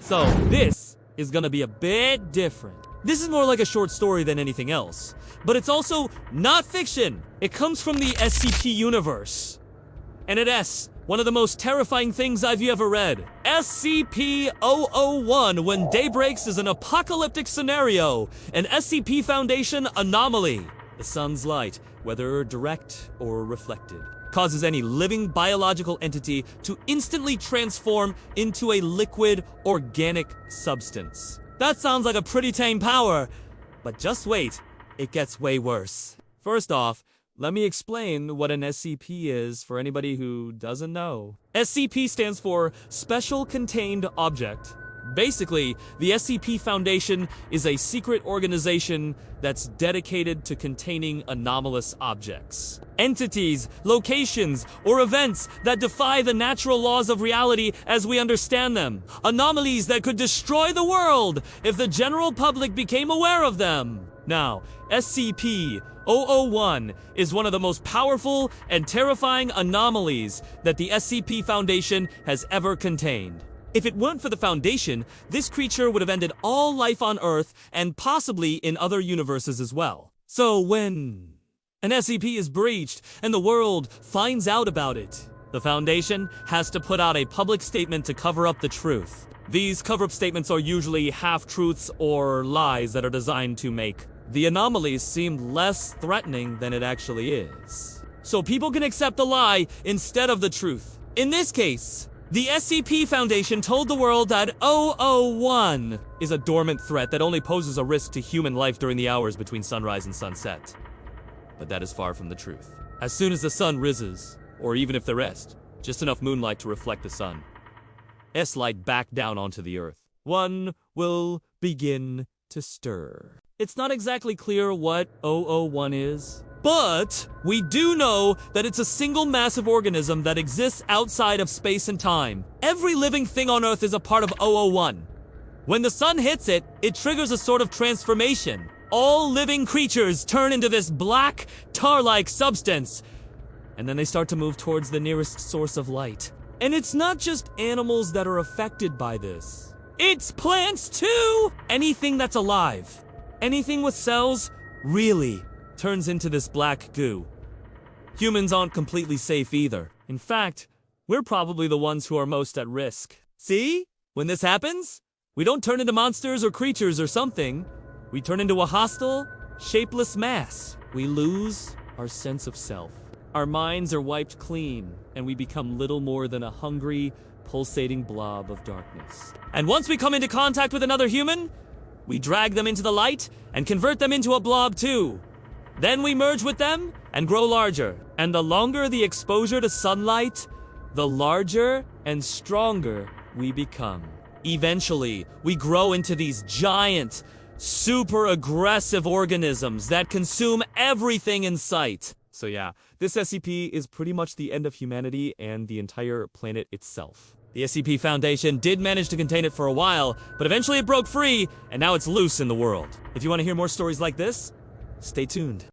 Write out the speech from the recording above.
So this is gonna be a bit different. This is more like a short story than anything else, but it's also not fiction. It comes from the SCP universe. And it asks, one of the most terrifying things I've ever read. SCP-001, when day breaks, is an apocalyptic scenario, an SCP Foundation anomaly. The sun's light, whether direct or reflected, causes any living biological entity to instantly transform into a liquid organic substance. That sounds like a pretty tame power, but just wait, it gets way worse. First off, let me explain what an SCP is for anybody who doesn't know. SCP stands for Special Contained Object. Basically, the SCP Foundation is a secret organization that's dedicated to containing anomalous objects. Entities, locations, or events that defy the natural laws of reality as we understand them. Anomalies that could destroy the world if the general public became aware of them. Now, SCP-001 is one of the most powerful and terrifying anomalies that the SCP Foundation has ever contained. If it weren't for the Foundation, this creature would have ended all life on Earth and possibly in other universes as well. So when an SCP is breached and the world finds out about it, the Foundation has to put out a public statement to cover up the truth. These cover-up statements are usually half-truths or lies that are designed to make the anomalies seem less threatening than it actually is, so people can accept the lie instead of the truth. In this case, the SCP Foundation told the world that 001 is a dormant threat that only poses a risk to human life during the hours between sunrise and sunset. But that is far from the truth. As soon as the sun rises, or even if the rest, just enough moonlight to reflect the sun, S-light back down onto the Earth, one will begin to stir. It's not exactly clear what 001 is, but we do know that it's a single massive organism that exists outside of space and time. Every living thing on Earth is a part of 001. When the sun hits it, it triggers a sort of transformation. All living creatures turn into this black, tar-like substance, and then they start to move towards the nearest source of light. And it's not just animals that are affected by this. It's plants too! Anything that's alive, anything with cells, really turns into this black goo. Humans aren't completely safe either. In fact, we're probably the ones who are most at risk. See? When this happens, we don't turn into monsters or creatures or something. We turn into a hostile, shapeless mass. We lose our sense of self. Our minds are wiped clean, and we become little more than a hungry, pulsating blob of darkness. And once we come into contact with another human, we drag them into the light and convert them into a blob too. Then we merge with them and grow larger. And the longer the exposure to sunlight, the larger and stronger we become. Eventually, we grow into these giant, super aggressive organisms that consume everything in sight. So yeah, this SCP is pretty much the end of humanity and the entire planet itself. The SCP Foundation did manage to contain it for a while, but eventually it broke free, and now it's loose in the world. If you want to hear more stories like this, stay tuned.